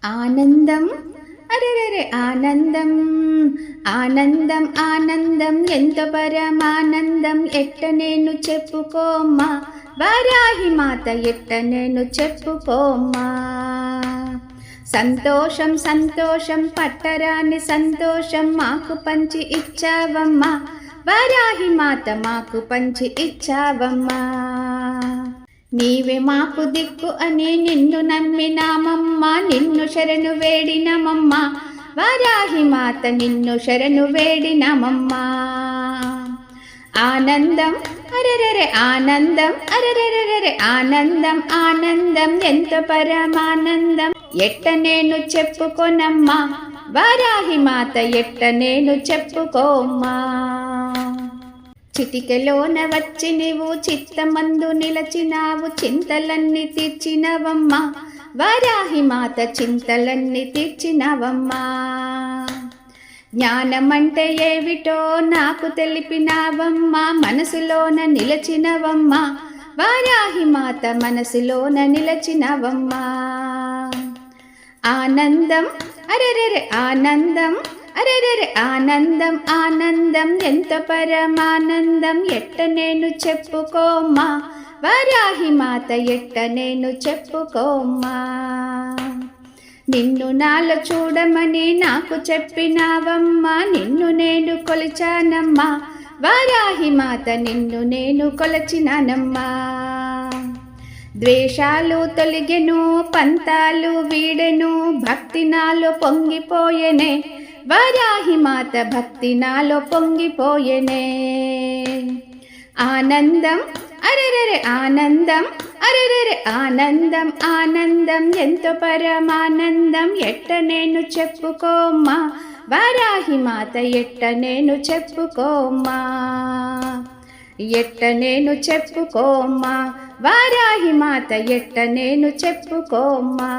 ఆనందం అరెరెరె ఆనందం ఆనందం ఆనందం ఎంత పరమానందం ఎట్ట నేను చెప్పుకోమ్మా వారాహి మాత ఎట్ట నేను చెప్పుకోమ్మా సంతోషం సంతోషం పట్టరాని సంతోషం మాకు పంచి ఇచ్చావమ్మా వారాహి మాత మాకు పంచి ఇచ్చావమ్మా నీవే మాకు దిక్కు అని నిన్ను నమ్మినామమ్మా నిన్ను శరణు వేడినమమ్మా వారాహి మాత నిన్ను శరణు వేడినమమ్మా ఆనందం అరెరెరె ఆనందం అరెరెరెరె ఆనందం ఆనందం ఎంత పరమానందం ఎట్ట నేను చెప్పుకోనమ్మా వారాహి మాత ఎట్ట నేను చెప్పుకోమ్మా చిటికెలోన వచ్చి నీవు చిత్తమందు నిలచినావు చింతలన్నీ తీర్చినవమ్మా వారాహి మాత చింతలన్నీ తీర్చినవమ్మా జ్ఞానమంటే ఏమిటో నాకు తెలిపినావమ్మా మనసులోన నిలచినవమ్మా వారాహి మాత మనసులోన నిలచినవమ్మా ఆనందం అరెరెరె ఆనందం అరెరెరె ఆనందం ఆనందం ఎంత పరమానందం ఎట్ట నేను చెప్పుకోమ్మా వారాహి మాత ఎట్ట నేను చెప్పుకోమ్మా నిన్ను నాలో చూడమని నాకు చెప్పినావమ్మా నిన్ను నేను కొలిచానమ్మా వారాహి మాత నిన్ను నేను కొలచినానమ్మా ద్వేషాలు తొలగెను పంతాలు వీడెను భక్తి నాలో పొంగిపోయెనే వారాహి మాత భక్తి నాలో పొంగిపోయెనే ఆనందం అరెరెరె ఆనందం అరెరెరె ఆనందం ఆనందం ఎంతో పరమానందం ఎట్ట నేను చెప్పుకోమ్మా వారాహి మాత ఎట్ట నేను చెప్పుకోమ్మా ఎట్ట నేను చెప్పుకోమ్మా వారాహి మాత ఎట్ట నేను చెప్పుకోమ్మా